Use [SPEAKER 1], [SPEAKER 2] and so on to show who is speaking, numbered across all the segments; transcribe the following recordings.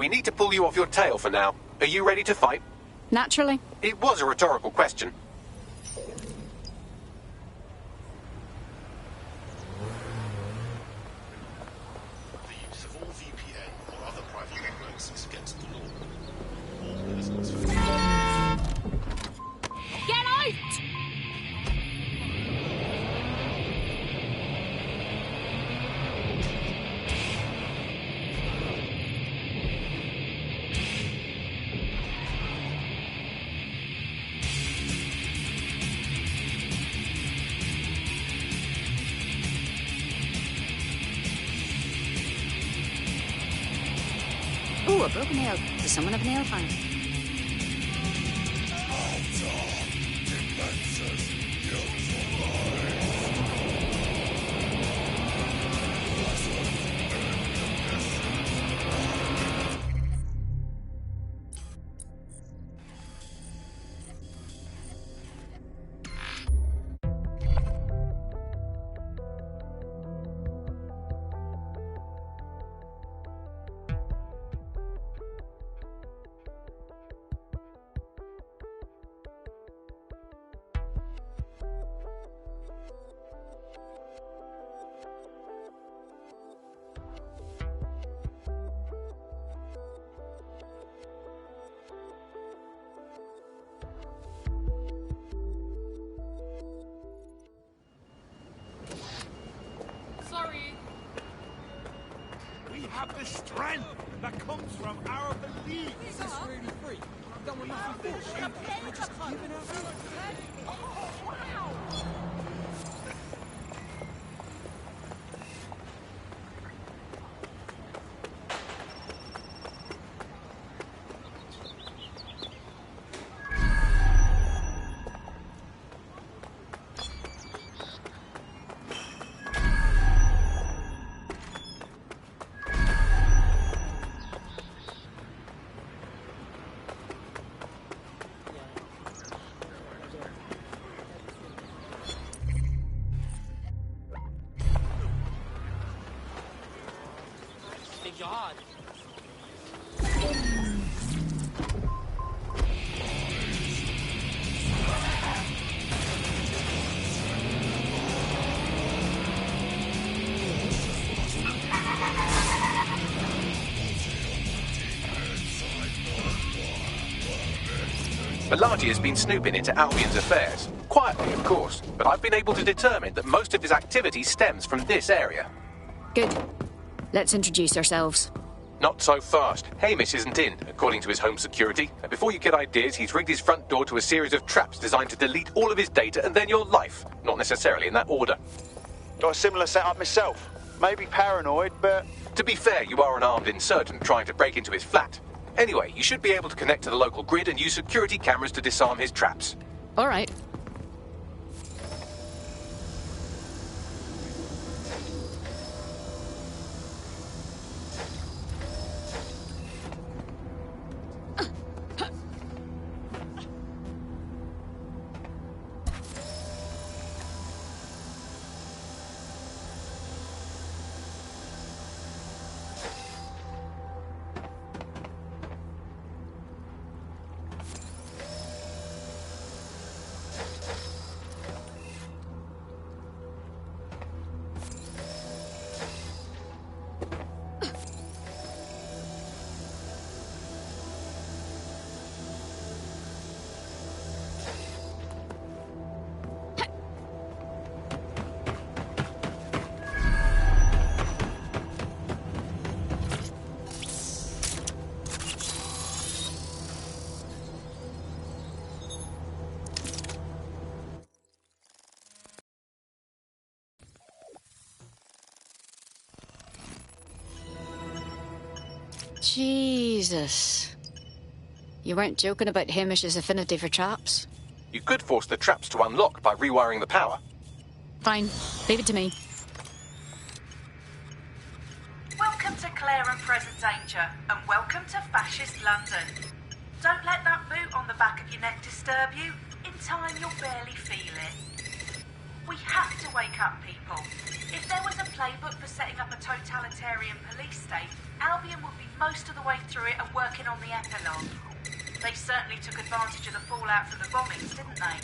[SPEAKER 1] we need to pull you off your tail for now. Are you ready to fight?
[SPEAKER 2] Naturally.
[SPEAKER 1] It was a rhetorical question.
[SPEAKER 3] The use of all VPN or other private networks is against the law. All persons for
[SPEAKER 2] Get out! Ooh, a broken nail. Does someone have a nail file?
[SPEAKER 4] We have the strength that comes from our belief. Is this really free? I've done what nothing for. We're just giving our
[SPEAKER 5] God.
[SPEAKER 1] Bilardi has been snooping into Albion's affairs. Quietly, of course, but I've been able to determine that most of his activity stems from this area.
[SPEAKER 2] Good. Let's introduce ourselves.
[SPEAKER 1] Not so fast. Hamish isn't in, according to his home security. And before you get ideas, he's rigged his front door to a series of traps designed to delete all of his data and then your life. Not necessarily in that order.
[SPEAKER 6] Got a similar setup myself. Maybe paranoid, but...
[SPEAKER 1] To be fair, you are an armed insurgent trying to break into his flat. Anyway, you should be able to connect to the local grid and use security cameras to disarm his traps.
[SPEAKER 2] All right. Jesus. You weren't joking about Hamish's affinity for traps?
[SPEAKER 1] You could force the traps to unlock by rewiring the power.
[SPEAKER 2] Fine. Leave it to me.
[SPEAKER 7] Welcome to Claire and Present Danger, and welcome to Fascist London. Don't let that boot on the back of your neck disturb you. In time, you'll barely feel it. We have to wake up people. If there was a playbook for setting up a totalitarian police state, Albion Albion would be most of the way through it and working on the epilogue. They certainly took advantage of the fallout from the bombings, didn't they?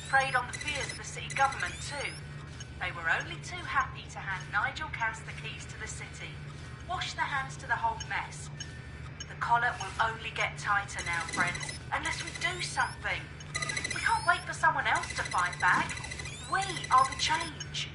[SPEAKER 7] Preyed on the fears of the city government too. They were only too happy to hand Nigel Cass the keys to the city. Wash their hands to the whole mess. The collar will only get tighter now, friends, unless we do something. We can't wait for someone else to fight back. We are the change.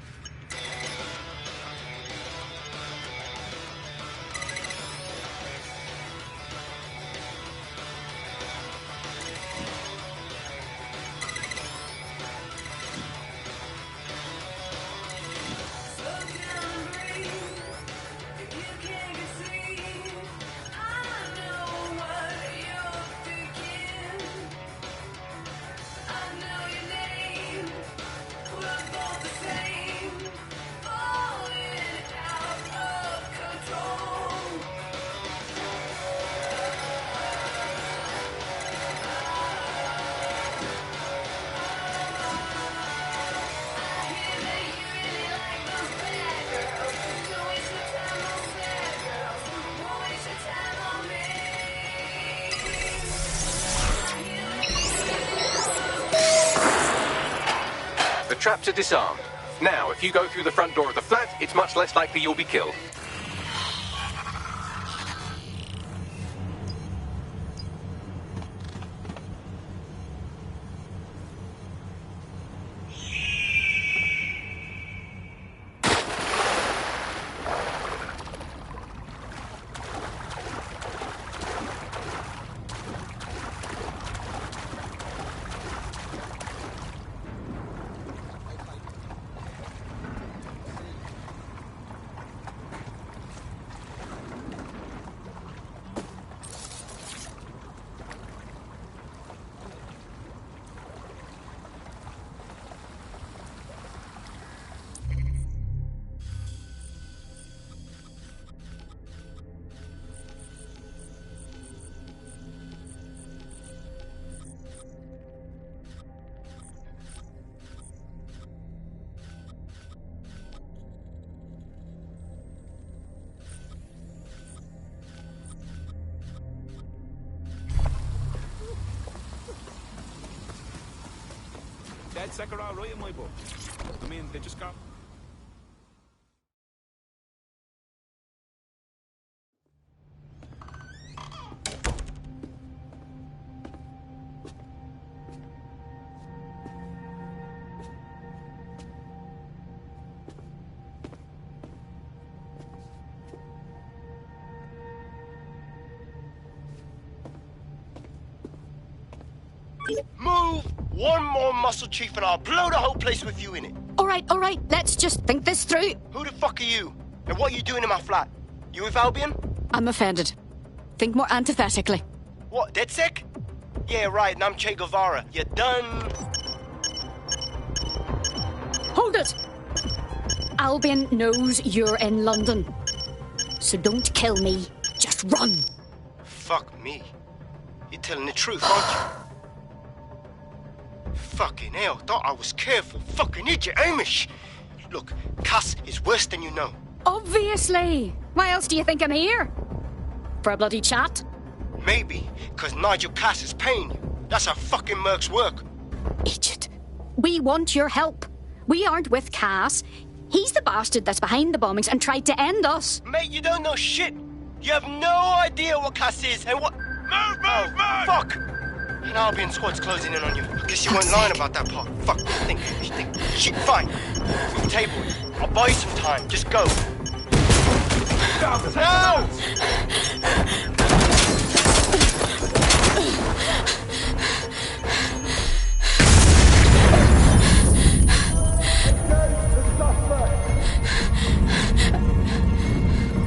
[SPEAKER 1] Traps are disarmed. Now, if you go through the front door of the flat, it's much less likely you'll be killed.
[SPEAKER 4] Dead sick are all right in my book. I mean, they just got...
[SPEAKER 8] Move! One more muscle chief and I'll blow the whole place with you in it.
[SPEAKER 2] All right. Let's just think this through.
[SPEAKER 8] Who the fuck are you? And what are you doing in my flat? You with Albion?
[SPEAKER 2] I'm offended. Think more antithetically.
[SPEAKER 8] What, DedSec? Yeah, right, and I'm Che Guevara. You done?
[SPEAKER 2] Hold it! Albion knows you're in London. So don't kill me. Just run.
[SPEAKER 8] Fuck me. You're telling the truth, aren't you? Fucking hell, thought I was careful. Fucking idiot, Amish. Look, Cass is worse than you know.
[SPEAKER 2] Obviously. Why else do you think I'm here? For a bloody chat?
[SPEAKER 8] Maybe, because Nigel Cass is paying you. That's how fucking mercs work.
[SPEAKER 2] Idiot. We want your help. We aren't with Cass. He's the bastard that's behind the bombings and tried to end us.
[SPEAKER 8] Mate, you don't know shit. You have no idea what Cass is and what... Move! Fuck! An Albion squad's closing in on you. I guess you weren't lying about that part. Fuck, think. Shit, fine. We'll table it. I'll buy you some time. Just go. No!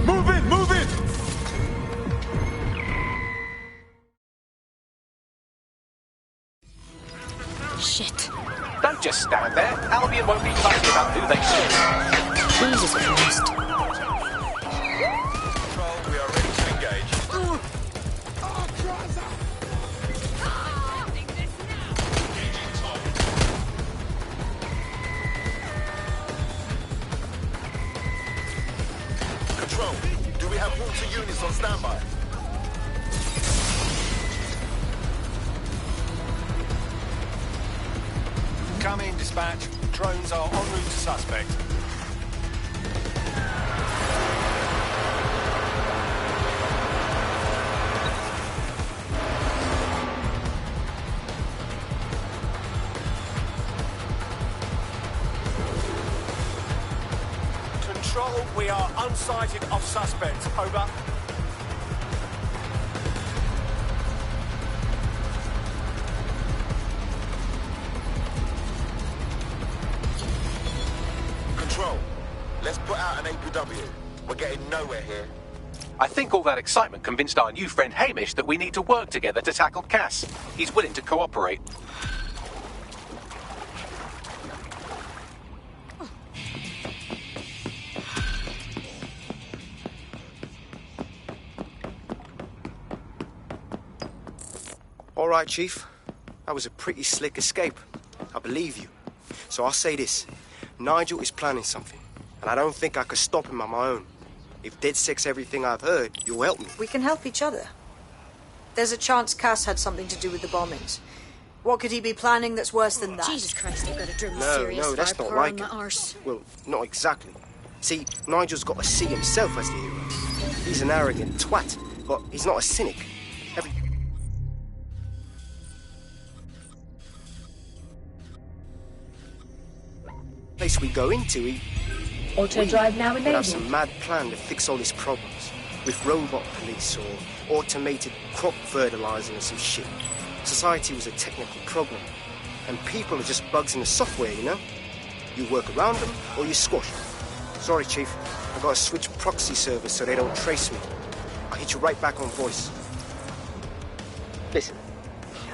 [SPEAKER 4] Move it!
[SPEAKER 2] Shit.
[SPEAKER 1] Don't just stand there. Albion won't be fussy about who they shoot.
[SPEAKER 2] Jesus Christ.
[SPEAKER 3] Control, we are ready to engage. Control, do We have water units on standby.
[SPEAKER 9] Come in, dispatch. Drones are en route to suspect. Control, we are unsighted of suspects. Over.
[SPEAKER 3] Control, let's put out an APW. We're getting nowhere here.
[SPEAKER 1] I think all that excitement convinced our new friend Hamish that we need to work together to tackle Cass. He's willing to cooperate.
[SPEAKER 8] All right, Chief. That was a pretty slick escape. I believe you. So I'll say this. Nigel is planning something, and I don't think I could stop him on my own. If DedSec's everything I've heard, you'll help me.
[SPEAKER 10] We can help each other. There's a chance Cass had something to do with the bombings. What could he be planning that's worse than that?
[SPEAKER 2] Jesus Christ, I've got a drill
[SPEAKER 8] No,
[SPEAKER 2] serious
[SPEAKER 8] no, that's
[SPEAKER 2] fire
[SPEAKER 8] not
[SPEAKER 2] pour on
[SPEAKER 8] like
[SPEAKER 2] my
[SPEAKER 8] it.
[SPEAKER 2] arse.
[SPEAKER 8] Well, not exactly. See, Nigel's got to see himself as the hero. He's an arrogant twat, but he's not a cynic. Every place we go into,
[SPEAKER 11] Auto drive now
[SPEAKER 8] we have
[SPEAKER 11] enabled.
[SPEAKER 8] some mad plan to fix all his problems. With robot police or automated crop fertilizer and some shit. Society was a technical problem. And people are just bugs in the software, you know? You work around them or you squash them. Sorry, Chief. I gotta switch proxy servers so they don't trace me. I'll hit you right back on voice. Listen,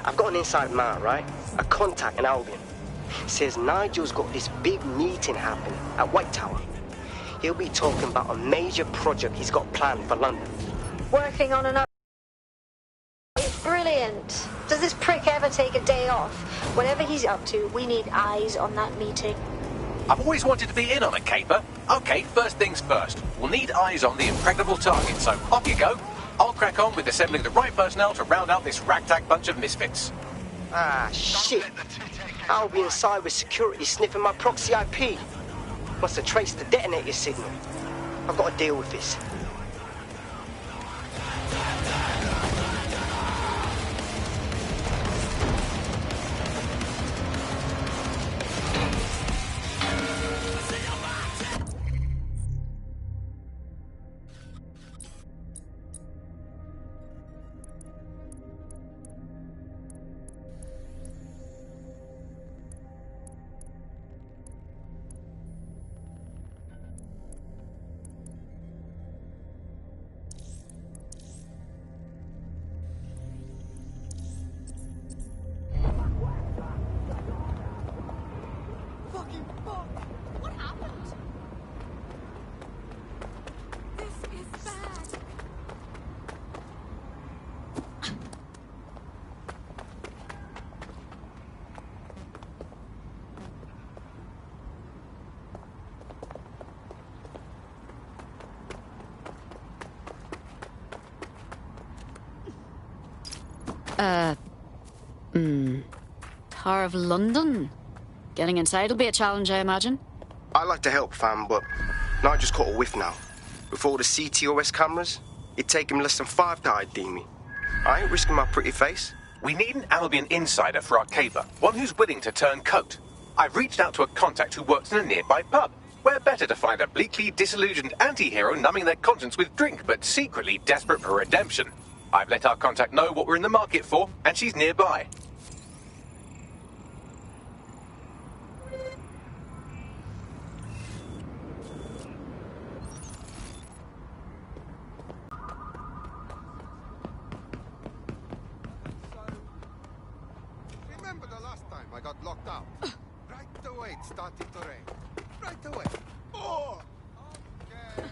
[SPEAKER 8] I've got an inside man, right? A contact in Albion. Says Nigel's got this big meeting happening at White Tower. He'll be talking about a major project he's got planned for London.
[SPEAKER 11] Working on another. Brilliant. Does this prick ever take a day off? Whatever he's up to, we need eyes on that meeting.
[SPEAKER 1] I've always wanted to be in on a caper. Okay, first things first. We'll need eyes on the impregnable target, so off you go. I'll crack on with assembling the right personnel to round out this ragtag bunch of misfits.
[SPEAKER 8] Ah, shit. Albion cyber security sniffing my proxy IP. Must have traced the detonator signal. I've got to deal with this.
[SPEAKER 2] Tower of London. Getting inside will be a challenge, I imagine.
[SPEAKER 8] I like to help, fam, but Nigel's caught a whiff now. With all the CTOS cameras, it'd take him less than 5 to ID me. I ain't risking my pretty face.
[SPEAKER 1] We need an Albion insider for our caper, one who's willing to turn coat. I've reached out to a contact who works in a nearby pub. Where better to find a bleakly disillusioned anti-hero numbing their conscience with drink, but secretly desperate for redemption. I've let our contact know what we're in the market for, and she's nearby.
[SPEAKER 3] Remember the last time I got locked out? Right away it started to rain. Right away. Oh! Okay.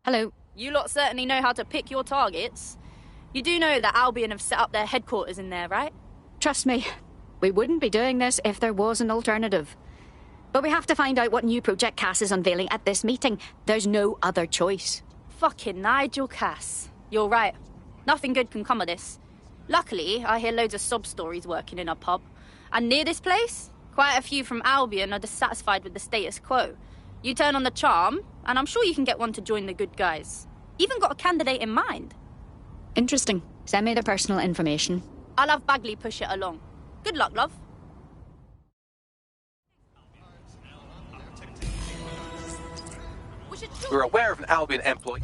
[SPEAKER 2] Hello.
[SPEAKER 12] You lot certainly know how to pick your targets. You do know that Albion have set up their headquarters in there, right?
[SPEAKER 2] Trust me, we wouldn't be doing this if there was an alternative. But we have to find out what new project Cass is unveiling at this meeting. There's no other choice.
[SPEAKER 12] Fucking Nigel Cass. You're right. Nothing good can come of this. Luckily, I hear loads of sob stories working in a pub. And near this place, quite a few from Albion are dissatisfied with the status quo. You turn on the charm, and I'm sure you can get one to join the good guys. Even got a candidate in mind.
[SPEAKER 2] Interesting. Send me their personal information.
[SPEAKER 12] I'll have Bagley push it along. Good luck, love.
[SPEAKER 1] We're aware of an Albion employee.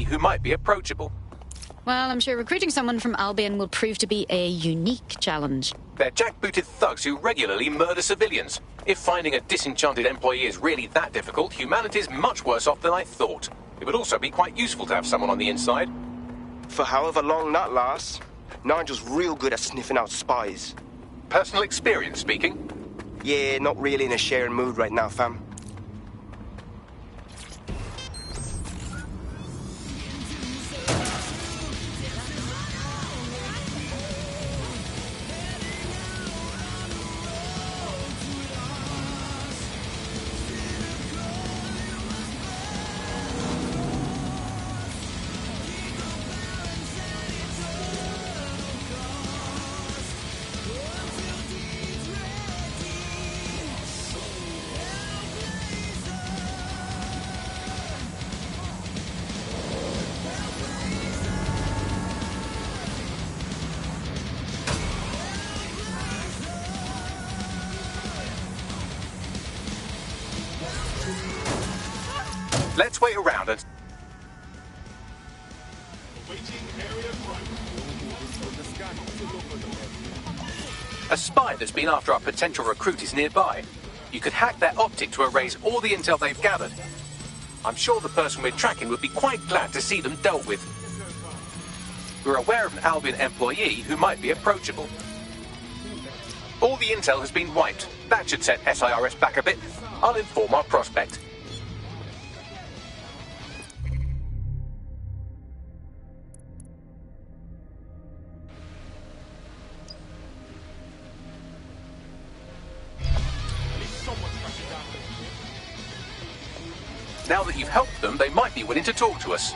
[SPEAKER 1] Who might be approachable.
[SPEAKER 2] Well, I'm sure recruiting someone from Albion will prove to be a unique challenge.
[SPEAKER 1] They're jackbooted thugs who regularly murder civilians. If finding a disenchanted employee is really that difficult, humanity's much worse off than I thought. It would also be quite useful to have someone on the inside.
[SPEAKER 8] For however long that lasts, Nigel's real good at sniffing out spies.
[SPEAKER 1] Personal experience speaking?
[SPEAKER 8] Yeah, not really in a sharing mood right now, fam.
[SPEAKER 1] Let's wait around and... A spy that's been after our potential recruit is nearby. You could hack their optic to erase all the intel they've gathered. I'm sure the person we're tracking would be quite glad to see them dealt with. We're aware of an Albion employee who might be approachable. All the intel has been wiped. That should set SIRS back a bit. I'll inform our prospect. Now that you've helped them, they might be willing to talk to us.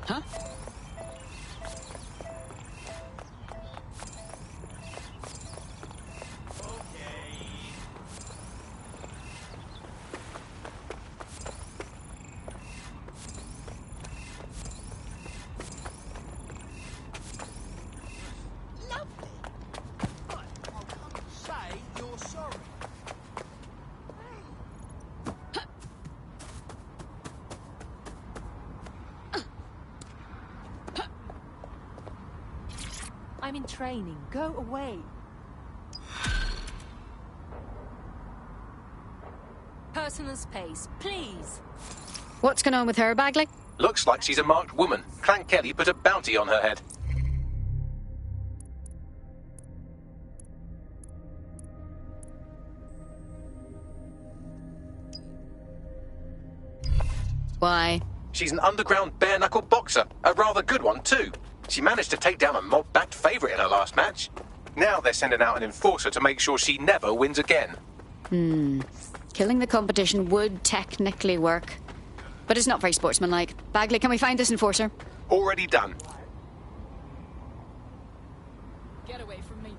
[SPEAKER 2] Huh?
[SPEAKER 13] I'm in training. Go away. Personal space, please.
[SPEAKER 2] What's going on with her, Bagley?
[SPEAKER 1] Looks like she's a marked woman. Clank Kelly put a bounty on her head.
[SPEAKER 2] Why?
[SPEAKER 1] She's an underground bare-knuckle boxer. A rather good one, too. She managed to take down a mob-backed favourite in her last match. Now they're sending out an enforcer to make sure she never wins again.
[SPEAKER 2] Killing the competition would technically work. But it's not very sportsmanlike. Bagley, can we find this enforcer?
[SPEAKER 1] Already done.
[SPEAKER 13] Get away from me.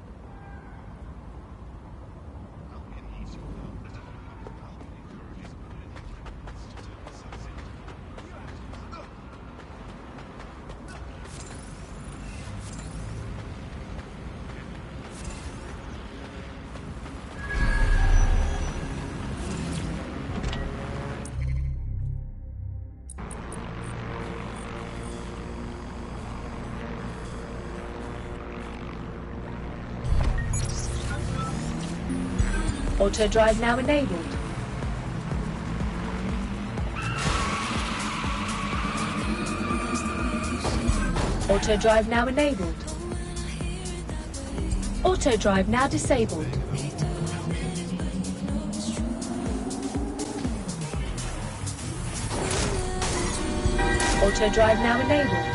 [SPEAKER 14] Auto drive now enabled. Auto drive now enabled. Auto drive now disabled. Auto drive now enabled.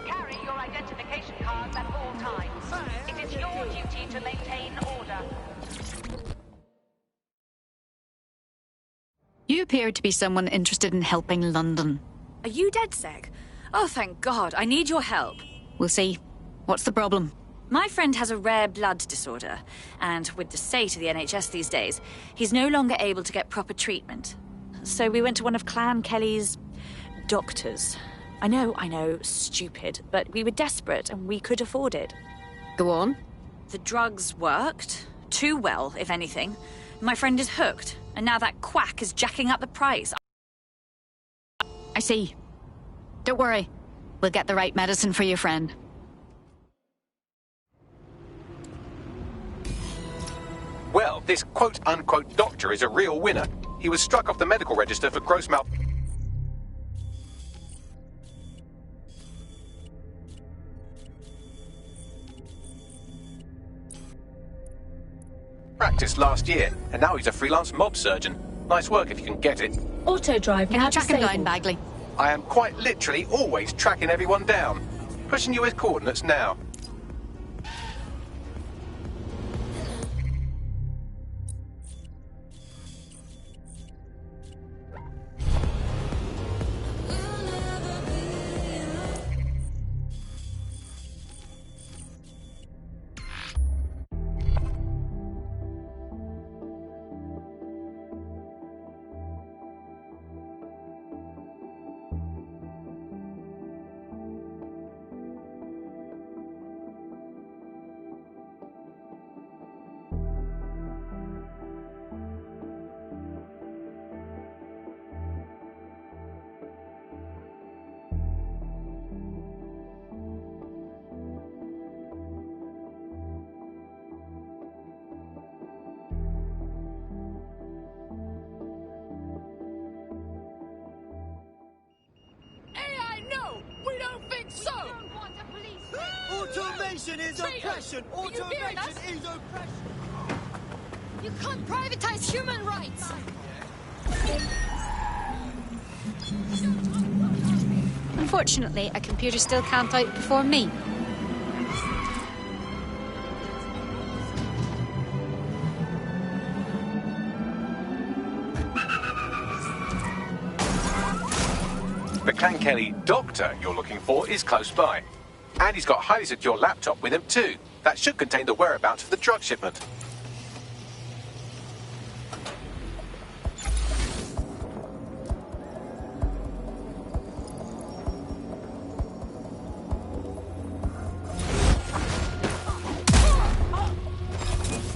[SPEAKER 7] Carry your identification cards at all times. It is your duty to maintain order.
[SPEAKER 2] You appear to be someone interested in helping London.
[SPEAKER 12] Are you dead, Seg? Oh, thank God. I need your help.
[SPEAKER 2] We'll see. What's the problem?
[SPEAKER 12] My friend has a rare blood disorder, and with the state of the NHS these days, he's no longer able to get proper treatment. So we went to one of Clan Kelly's doctors. I know, stupid, but we were desperate and we could afford it.
[SPEAKER 2] Go on.
[SPEAKER 12] The drugs worked. Too well, if anything. My friend is hooked, and now that quack is jacking up the price.
[SPEAKER 2] I see. Don't worry. We'll get the right medicine for your friend.
[SPEAKER 1] Well, this quote-unquote doctor is a real winner. He was struck off the medical register for gross practice last year, and now he's a freelance mob surgeon. Nice work if you can get it.
[SPEAKER 14] Auto drive
[SPEAKER 2] Can
[SPEAKER 14] now
[SPEAKER 2] you track him
[SPEAKER 14] disabled.
[SPEAKER 2] down, Bagley?
[SPEAKER 1] I am quite literally always tracking everyone down. Pushing you with coordinates now.
[SPEAKER 4] Automation is oppression! Automation is oppression!
[SPEAKER 13] You can't privatize human rights!
[SPEAKER 2] Unfortunately, a computer still can't outperform me.
[SPEAKER 1] The Clan Kelly doctor you're looking for is close by. And he's got a highly secure laptop with him too. That should contain the whereabouts of the drug shipment.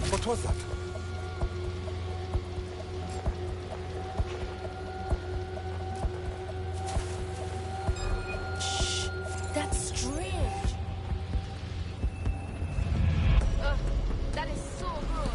[SPEAKER 3] What was that?
[SPEAKER 13] That's strange. That is so gross.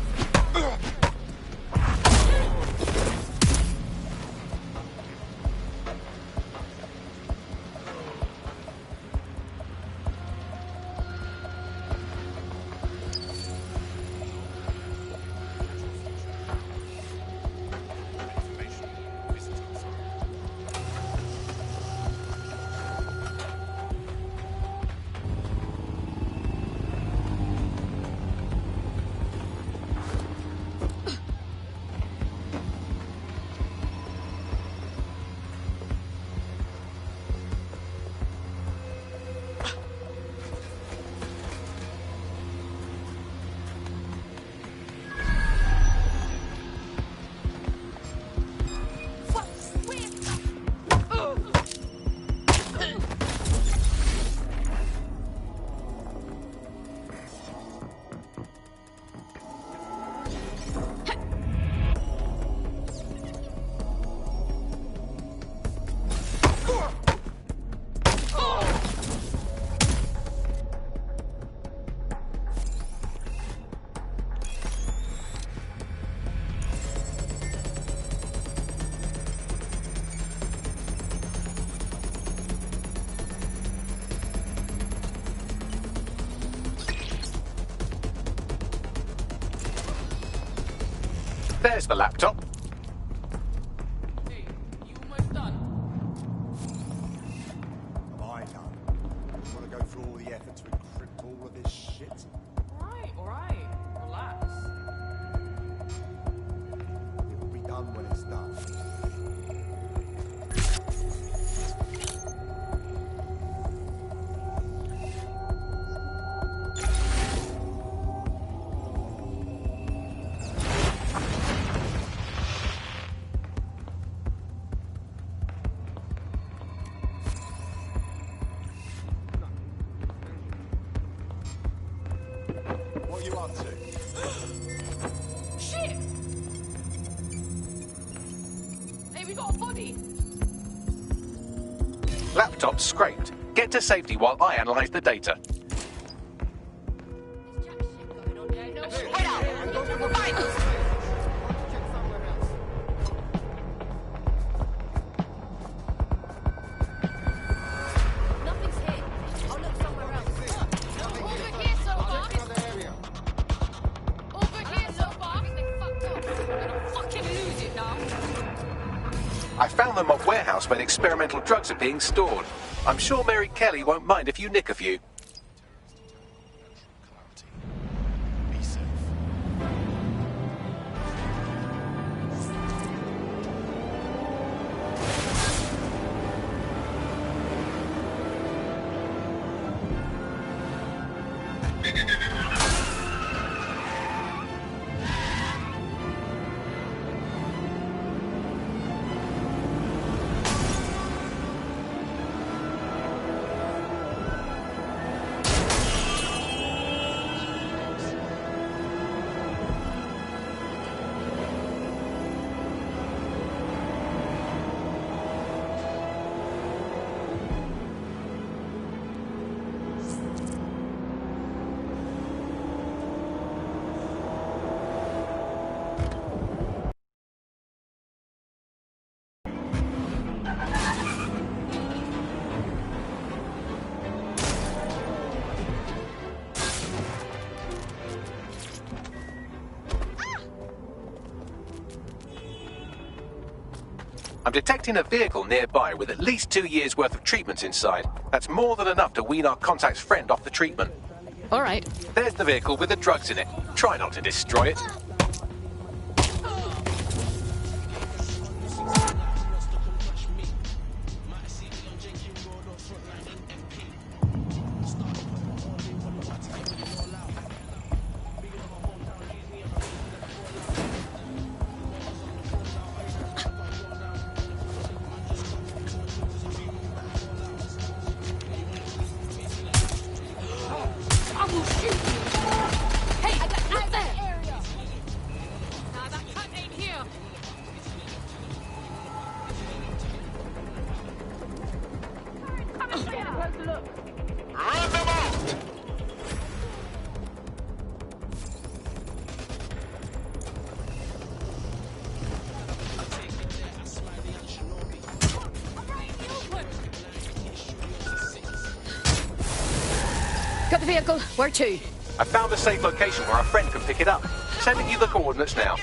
[SPEAKER 1] There's the laptop.
[SPEAKER 4] Hey, you almost done?
[SPEAKER 3] Am I done? You want to go through all the effort to encrypt all of this shit?
[SPEAKER 4] Alright. Relax.
[SPEAKER 3] It'll be done when it's done. What are you up to?
[SPEAKER 13] Shit! Hey, we got a body!
[SPEAKER 1] Laptop scraped. Get to safety while I analyse the data.
[SPEAKER 13] Nothing's here. I'll look somewhere else. Over here so far. Over here so far. Everything fucked up. I'm gonna fucking lose it now.
[SPEAKER 1] I found the mob warehouse where the experimental drugs are being stored. I'm sure Mary Kelly won't mind if you nick a few.
[SPEAKER 3] Be safe.
[SPEAKER 1] I'm detecting a vehicle nearby with at least 2 years' worth of treatments inside. That's more than enough to wean our contact's friend off the treatment.
[SPEAKER 2] All right.
[SPEAKER 1] There's the vehicle with the drugs in it. Try not to destroy it.
[SPEAKER 13] I will shoot you! Hey, I got out there! Nah, that cut ain't here! Come and get a closer look!
[SPEAKER 8] Run them out!
[SPEAKER 2] Got the vehicle. Where to?
[SPEAKER 1] I found a safe location where our friend can pick it up. Sending you the coordinates now.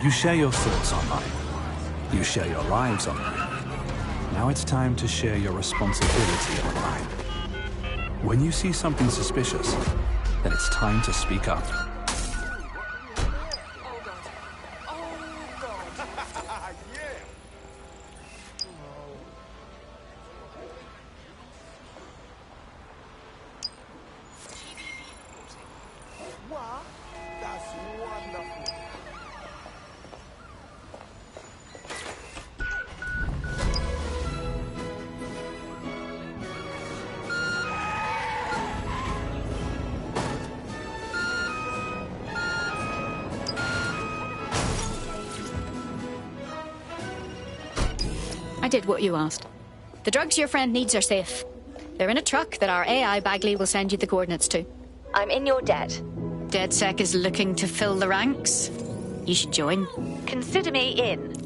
[SPEAKER 15] You share your thoughts online. You share your lives online. Now it's time to share your responsibility online. When you see something suspicious, then it's time to speak up.
[SPEAKER 2] I did what you asked. The drugs your friend needs are safe. They're in a truck that our AI Bagley will send you the coordinates to.
[SPEAKER 11] I'm in your debt.
[SPEAKER 2] DedSec is looking to fill the ranks. You should join.
[SPEAKER 11] Consider me in.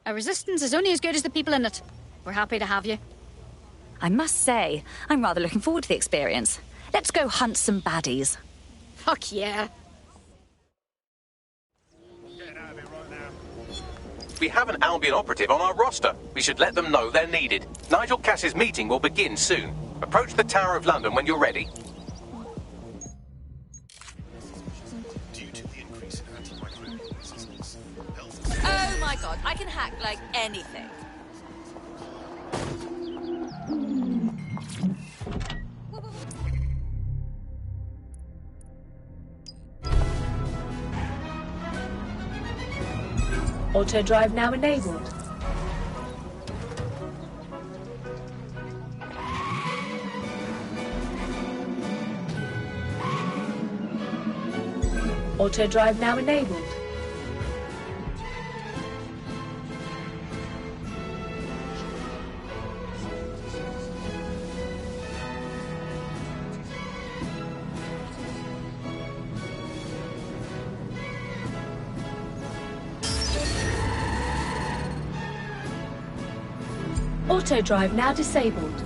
[SPEAKER 2] A resistance is only as good as the people in it. We're happy to have you.
[SPEAKER 16] I must say, I'm rather looking forward to the experience. Let's go hunt some baddies.
[SPEAKER 2] Fuck yeah.
[SPEAKER 1] We have an Albion operative on our roster. We should let them know they're needed. Nigel Cass's meeting will begin soon. Approach the Tower of London when you're ready.
[SPEAKER 13] Oh my god, I can hack like anything.
[SPEAKER 14] Auto drive now enabled. Auto drive now enabled. Auto drive now disabled.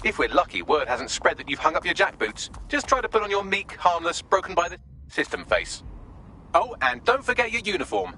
[SPEAKER 1] If we're lucky, word hasn't spread that you've hung up your jackboots. Just try to put on your meek, harmless, broken by the system face. Oh, and don't forget your uniform.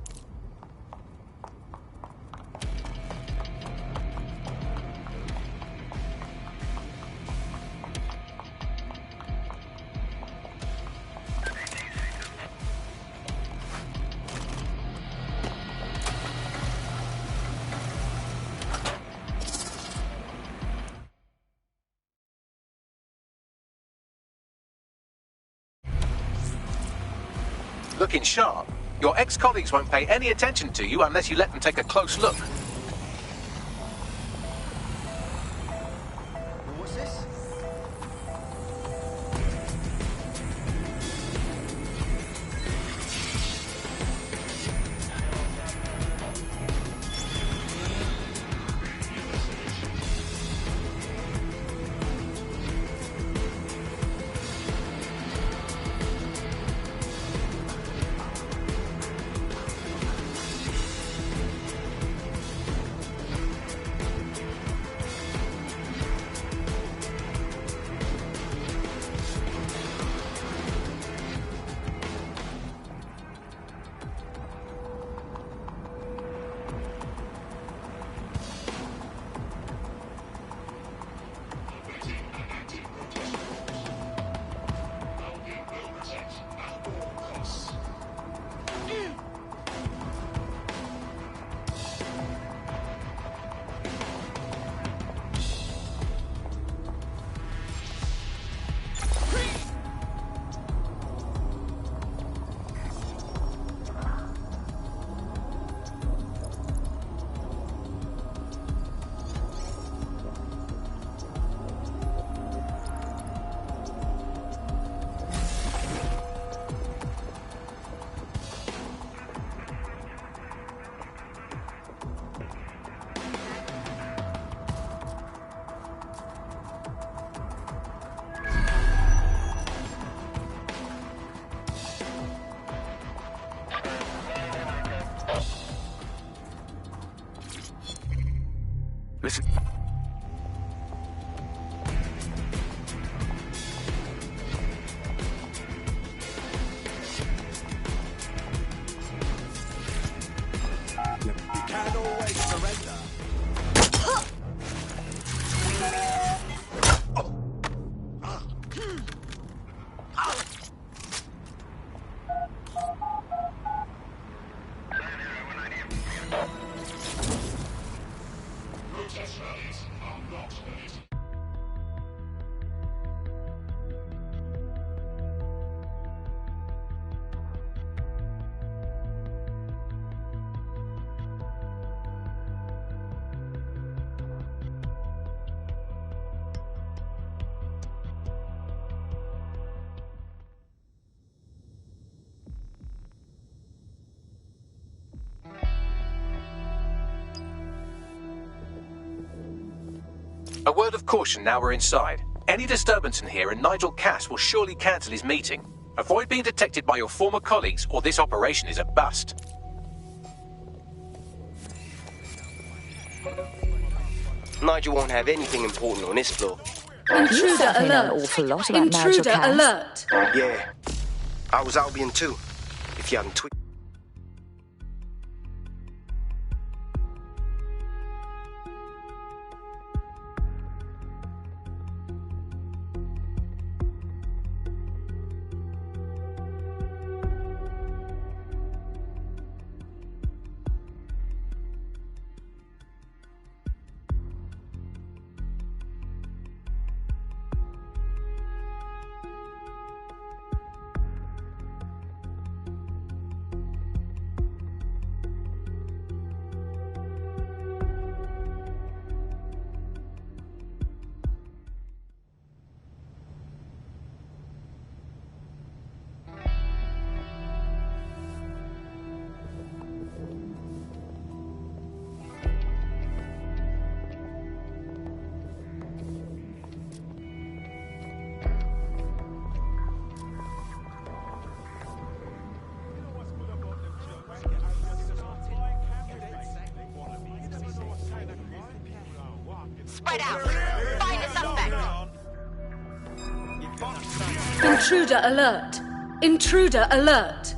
[SPEAKER 1] Looking sharp. Your ex-colleagues won't pay any attention to you unless you let them take a close look.
[SPEAKER 3] What's this?
[SPEAKER 1] Listen.
[SPEAKER 4] You can't always surrender.
[SPEAKER 1] A word of caution now we're inside. Any disturbance in here and Nigel Cass will surely cancel his meeting. Avoid being detected by your former colleagues or this operation is a bust.
[SPEAKER 8] Nigel won't have anything important on this floor.
[SPEAKER 16] Intruder alert! An awful lot about Nigel Cass.
[SPEAKER 11] Intruder alert!
[SPEAKER 8] Yeah. I was Albion too, if you hadn't tweaked.
[SPEAKER 17] Spread out. Find a suspect.
[SPEAKER 14] Intruder alert! Intruder alert!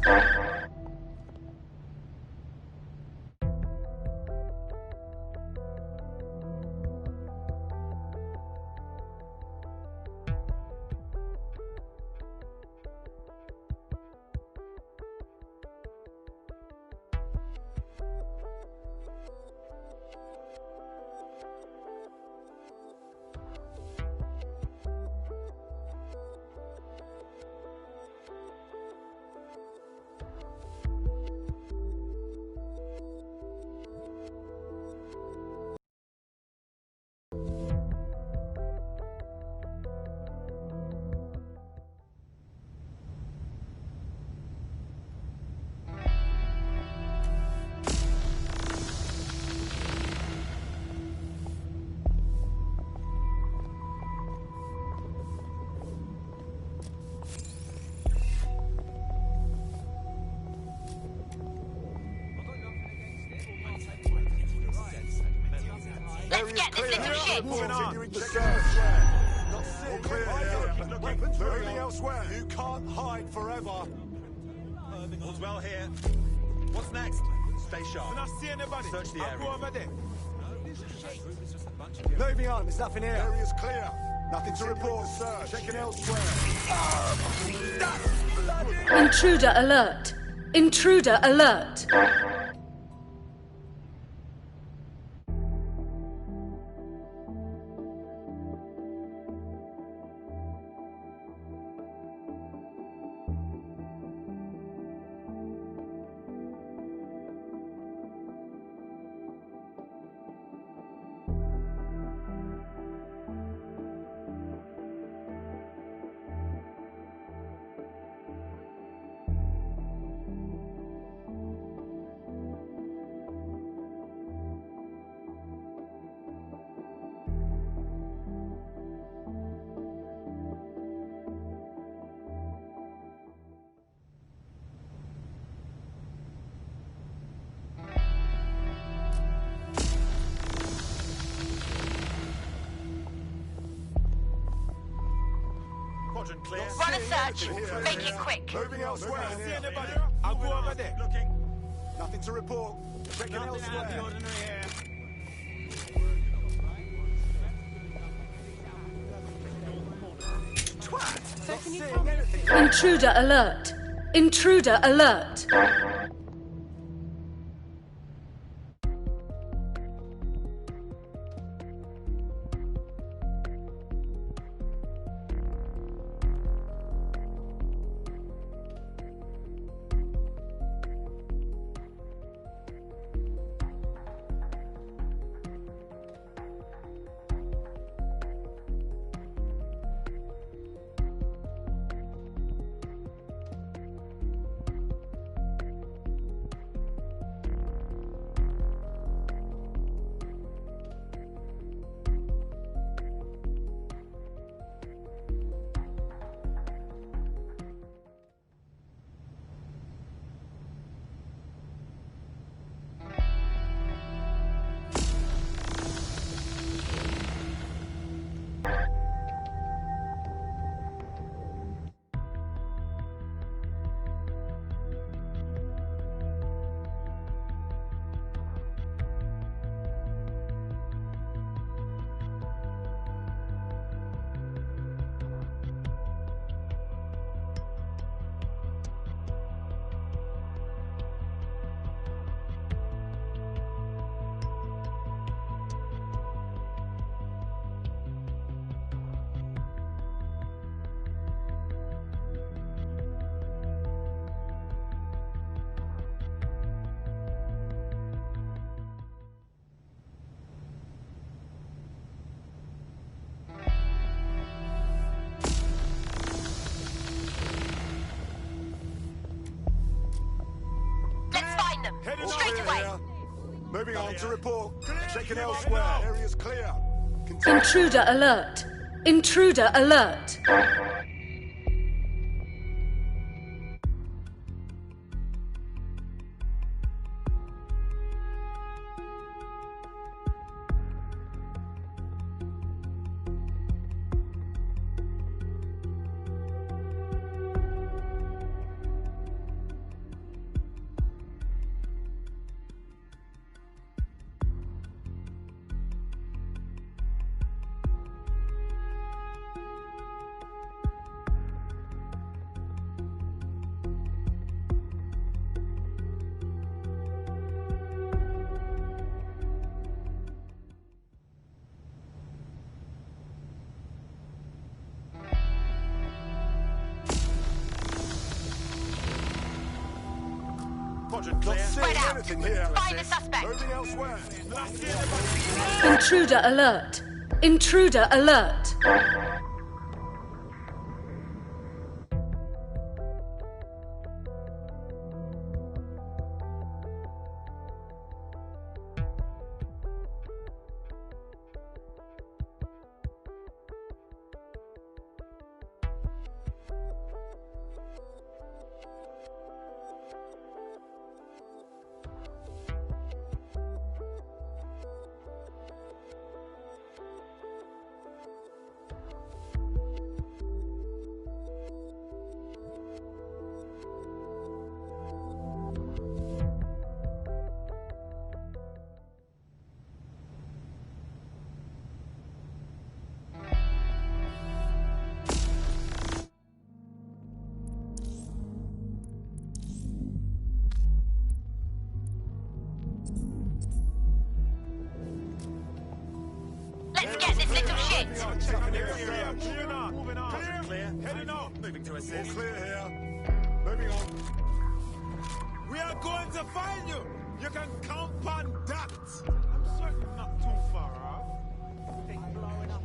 [SPEAKER 3] Let's get this little shit!
[SPEAKER 4] Continuing to search. Not all clear here. Weapons moving elsewhere. You can't hide forever.
[SPEAKER 9] All's well here. What's next? Stay sharp.
[SPEAKER 4] When I see anybody,
[SPEAKER 9] Search the
[SPEAKER 4] I'll
[SPEAKER 9] area.
[SPEAKER 4] go over there. Moving on, there's nothing here. Area's clear. Nothing to report. Search. Checking elsewhere.
[SPEAKER 14] Intruder alert! Intruder alert!
[SPEAKER 9] Quadrant clear.
[SPEAKER 7] Run a search. Make it quick.
[SPEAKER 4] Moving elsewhere. See anybody? I'll go over there.
[SPEAKER 9] Looking.
[SPEAKER 4] Nothing to report. Checking
[SPEAKER 9] Nothing out of the
[SPEAKER 4] elsewhere.
[SPEAKER 9] ordinary here.
[SPEAKER 4] Twat! Not seeing anything.
[SPEAKER 14] Intruder alert! Intruder alert!
[SPEAKER 7] Straight away.
[SPEAKER 4] Moving on to report. Checking elsewhere. Area's clear.
[SPEAKER 14] Intruder alert! Intruder alert!
[SPEAKER 9] quadrant clear.
[SPEAKER 13] Spread out.
[SPEAKER 3] Anything here,
[SPEAKER 13] Find the suspect.
[SPEAKER 3] moving elsewhere.
[SPEAKER 14] Intruder alert! Intruder alert!
[SPEAKER 13] Let's get this little shit.
[SPEAKER 9] Moving on. Clear. Heading out. Moving to assist.
[SPEAKER 3] Clear here. Moving on.
[SPEAKER 4] We are going to find you. You can count on that. I'm certainly not too far off.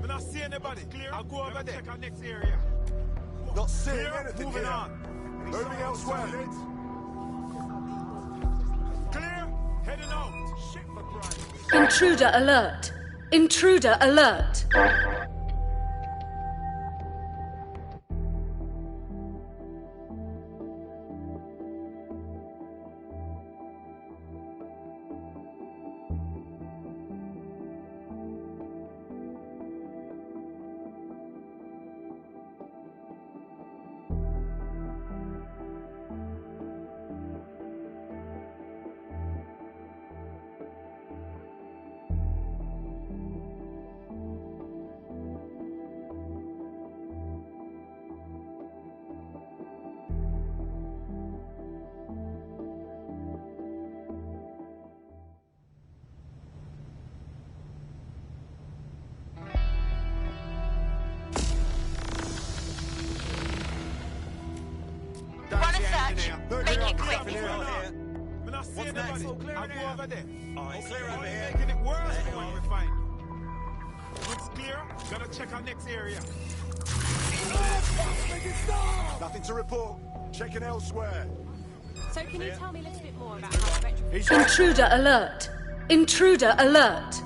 [SPEAKER 4] We're not seeing anybody. Clear. I'll go over there. Check our next area.
[SPEAKER 3] Not seeing
[SPEAKER 4] Clear.
[SPEAKER 3] anything
[SPEAKER 4] Moving
[SPEAKER 3] here.
[SPEAKER 4] on.
[SPEAKER 3] Moving elsewhere.
[SPEAKER 4] Clear. Heading out. Shit for Brian.
[SPEAKER 14] Intruder alert! Intruder alert!
[SPEAKER 13] Run a search. Make it quick.
[SPEAKER 4] We're not seeing anybody. I'll go over there.
[SPEAKER 9] Eyes clear over here.
[SPEAKER 4] Making it worse for when we find you. Looks clear. Gotta check our next area.
[SPEAKER 3] Nothing to report. Checking elsewhere.
[SPEAKER 13] So can you tell me a little bit more about how the retrofit...
[SPEAKER 14] Intruder alert! Intruder alert!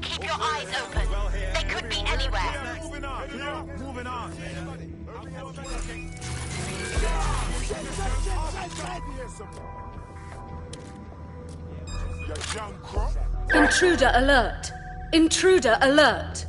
[SPEAKER 13] Keep your eyes open. They could be anywhere.
[SPEAKER 4] Moving on. Clear. Moving on.
[SPEAKER 3] You young crop.
[SPEAKER 14] Intruder alert! Intruder alert!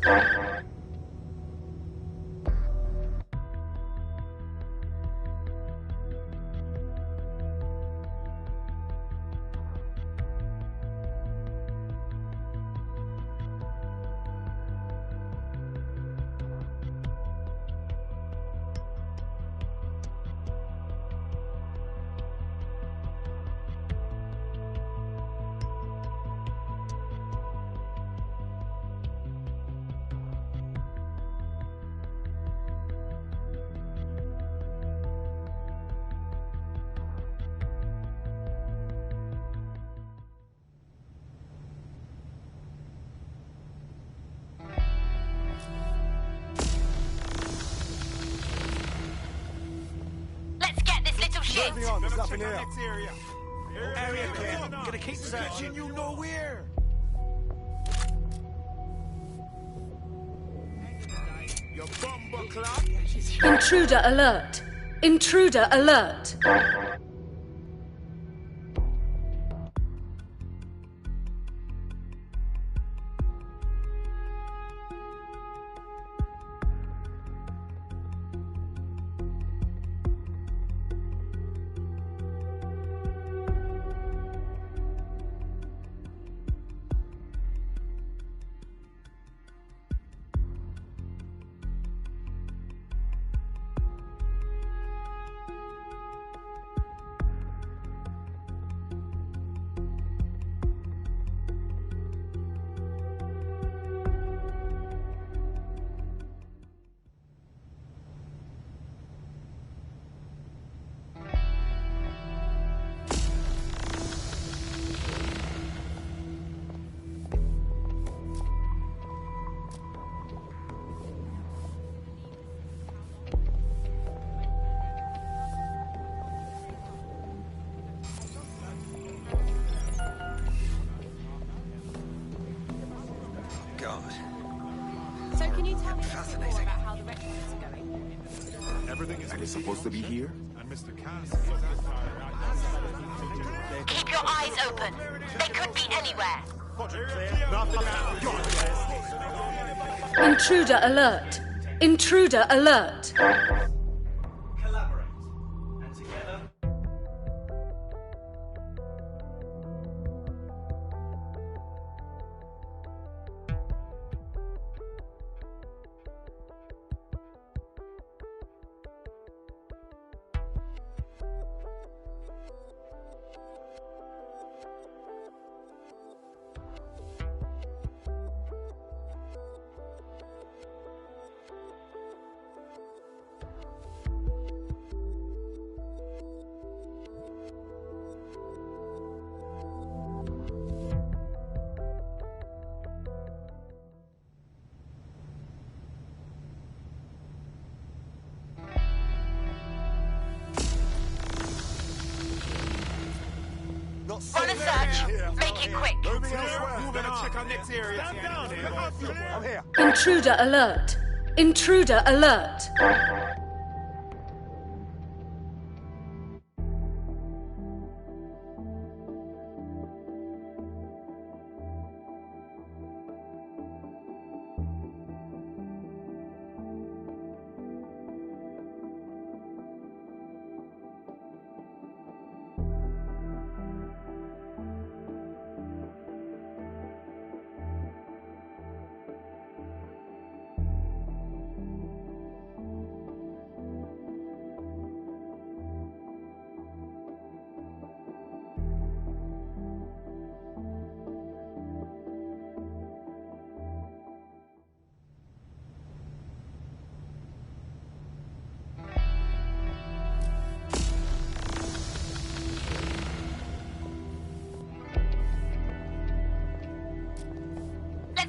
[SPEAKER 13] Let's get this little shit.
[SPEAKER 3] Moving on. There's
[SPEAKER 4] Gotta
[SPEAKER 3] nothing
[SPEAKER 4] check our
[SPEAKER 3] here.
[SPEAKER 4] next area.
[SPEAKER 9] Area clear. Gonna keep searching.
[SPEAKER 4] Searching you nowhere. You bumble clock.
[SPEAKER 14] Intruder alert! Intruder alert!
[SPEAKER 13] So can you tell me a little more about how the retrofits are going?
[SPEAKER 4] Everything is supposed to be here? And Mr. Cass.
[SPEAKER 17] Keep your eyes open. They could be anywhere.
[SPEAKER 14] Intruder alert! Intruder alert!
[SPEAKER 17] Run a search. Make it quick.
[SPEAKER 4] Moving on. Check our next area. Stand down here. I'm here.
[SPEAKER 14] Intruder alert! Intruder alert!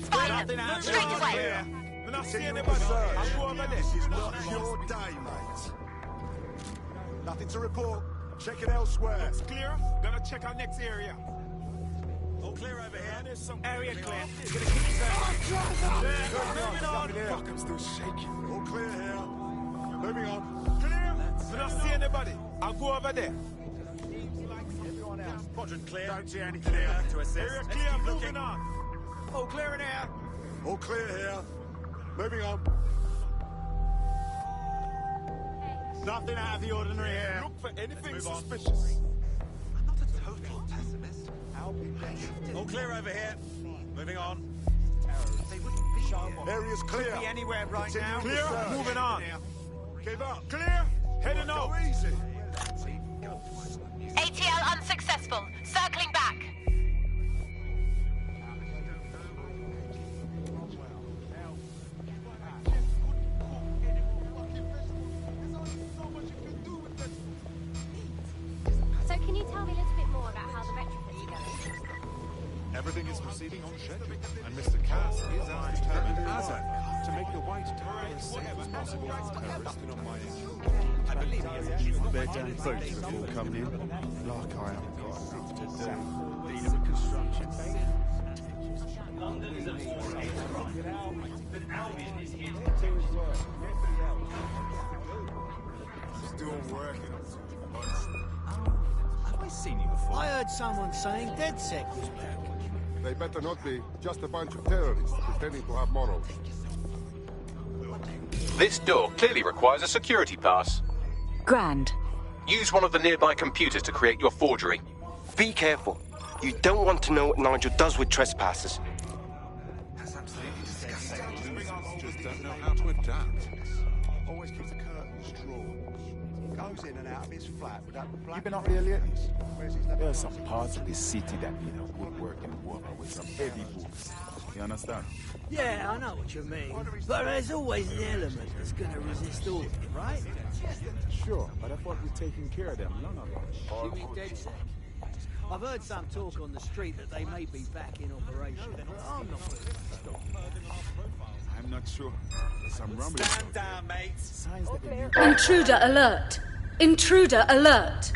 [SPEAKER 17] Find them. Straight away.
[SPEAKER 4] We're not seeing anybody. I'll go over there.
[SPEAKER 3] This is not your day, mate. Nothing to report. Check it elsewhere.
[SPEAKER 4] It's clear. Gonna check our next area.
[SPEAKER 9] All clear over here.
[SPEAKER 4] There's some area clear. Gonna keep moving on. Fuck, I'm still shaking.
[SPEAKER 3] All clear here. Moving on.
[SPEAKER 4] Clear. We're not seeing anybody. I'll go over there.
[SPEAKER 9] Everyone else. Quadrant clear. Don't see anything here to assist.
[SPEAKER 4] Area clear. Moving on.
[SPEAKER 9] All clear in here.
[SPEAKER 3] All clear here. Moving on.
[SPEAKER 9] Nothing out of the ordinary here.
[SPEAKER 4] Look for anything suspicious.
[SPEAKER 9] I'm not a total pessimist. I'll be there. All clear over here. Moving on. They wouldn't be here.
[SPEAKER 3] Area's clear.
[SPEAKER 9] Could be anywhere right now.
[SPEAKER 4] Clear. Moving on.
[SPEAKER 3] Give up.
[SPEAKER 4] Clear. Heading out.
[SPEAKER 3] Go easy.
[SPEAKER 17] ATL unsuccessful. Circling back.
[SPEAKER 13] So can you tell me a little bit more about how the retrofits are going?
[SPEAKER 4] Everything is proceeding on schedule, and Mr. Cass is as determined as ever to make the White Tower as safe as possible for terrorists and on my end.
[SPEAKER 9] I believe he has
[SPEAKER 3] Keep their damn boots before coming in. Like I haven't got enough to do.
[SPEAKER 9] construction.
[SPEAKER 4] Still working.
[SPEAKER 9] Have I seen you before?
[SPEAKER 18] I heard someone saying DedSec was back.
[SPEAKER 3] They better not be. Just a bunch of terrorists pretending to have morals.
[SPEAKER 1] This door clearly requires a security pass.
[SPEAKER 16] Grand.
[SPEAKER 1] Use one of the nearby computers to create your forgery.
[SPEAKER 8] Be careful. You don't want to know what Nigel does with trespassers.
[SPEAKER 3] Just don't know how to adapt. Always keeps the curtains drawn. Goes in and out of his flat without the black.
[SPEAKER 9] You been up there lately? There are some parts of this city that need a woodworking worker with some heavy boots. You understand?
[SPEAKER 18] Yeah, I know what you mean. But there's always an element that's gonna resist order, right?
[SPEAKER 9] Sure, but I thought we'd taken care of them long ago.
[SPEAKER 18] You mean DedSec? I've heard some talk on the street that they may be back in operation, but I'm not willing to stop.
[SPEAKER 9] I'm not sure. There's some rumbling.
[SPEAKER 4] Stand down, mates.
[SPEAKER 9] Signs that they need...
[SPEAKER 14] Intruder alert! Intruder alert!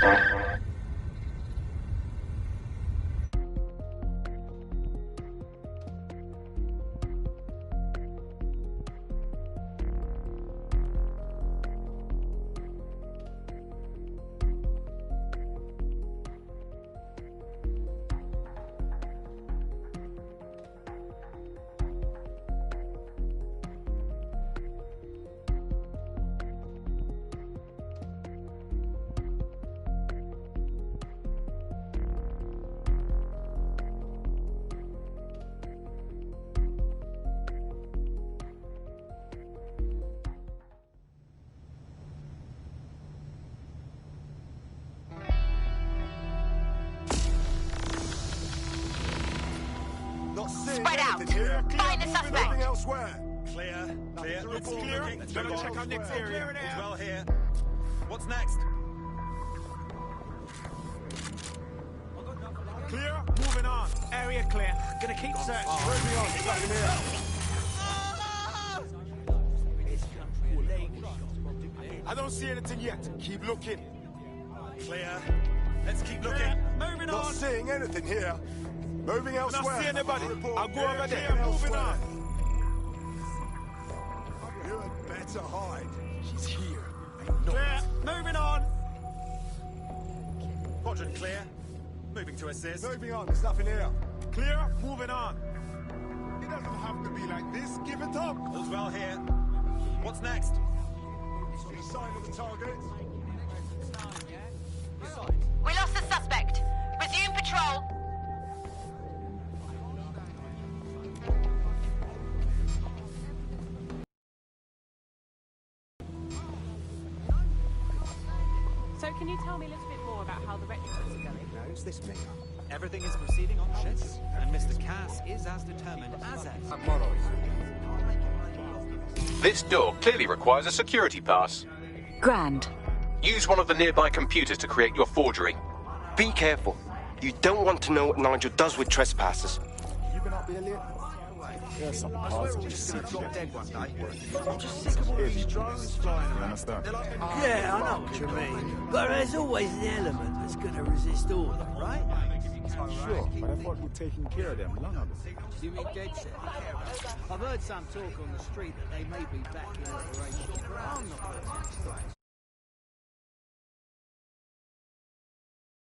[SPEAKER 17] Spread out. Find the suspect.
[SPEAKER 3] Elsewhere.
[SPEAKER 4] Clear. Clear.
[SPEAKER 9] It's
[SPEAKER 4] clear.
[SPEAKER 9] looking.
[SPEAKER 4] Gonna check our next area.
[SPEAKER 9] It's well here. What's next?
[SPEAKER 4] Clear. Moving on. Area clear. Gonna keep searching.
[SPEAKER 3] Moving on. Nothing here.
[SPEAKER 4] I don't see anything yet. Keep looking.
[SPEAKER 9] Clear. Let's keep looking.
[SPEAKER 4] Moving
[SPEAKER 3] Not
[SPEAKER 4] on.
[SPEAKER 3] seeing anything here. Moving
[SPEAKER 4] I
[SPEAKER 3] elsewhere.
[SPEAKER 4] don't see anybody. I'll go over there.
[SPEAKER 3] Moving
[SPEAKER 4] Moving on.
[SPEAKER 3] You had better hide. She's here.
[SPEAKER 4] Clear. Moving on.
[SPEAKER 9] Quadrant clear. Moving to assist.
[SPEAKER 3] Moving on. There's nothing here.
[SPEAKER 4] Clear. Moving on. It doesn't have to be like this. Give it up.
[SPEAKER 9] All's well here. What's next?
[SPEAKER 3] Any sign of the target?
[SPEAKER 17] We lost the suspect. Resume patrol.
[SPEAKER 13] So can you tell me a little bit more about how the retrofits are going?
[SPEAKER 3] Who's this me?
[SPEAKER 19] Everything is proceeding on schedule, and Mr. Cass is as determined as ever.
[SPEAKER 3] Morals.
[SPEAKER 1] This door clearly requires a security pass.
[SPEAKER 16] Grand.
[SPEAKER 1] Use one of the nearby computers to create your forgery.
[SPEAKER 8] Be careful. You don't want to know what Nigel does with trespassers.
[SPEAKER 9] You been up there lately? There are some parts of this city that
[SPEAKER 18] I'm just sick of all these drones flying
[SPEAKER 9] you
[SPEAKER 18] around.
[SPEAKER 9] understand?
[SPEAKER 18] Yeah, I know what you mean. But there's always an element that's gonna resist order, right?
[SPEAKER 9] Sure, but I thought we'd taken care of them long ago.
[SPEAKER 18] You mean DedSec? I've heard some talk on the street that they may be back in operation, but I'm not willing to stop.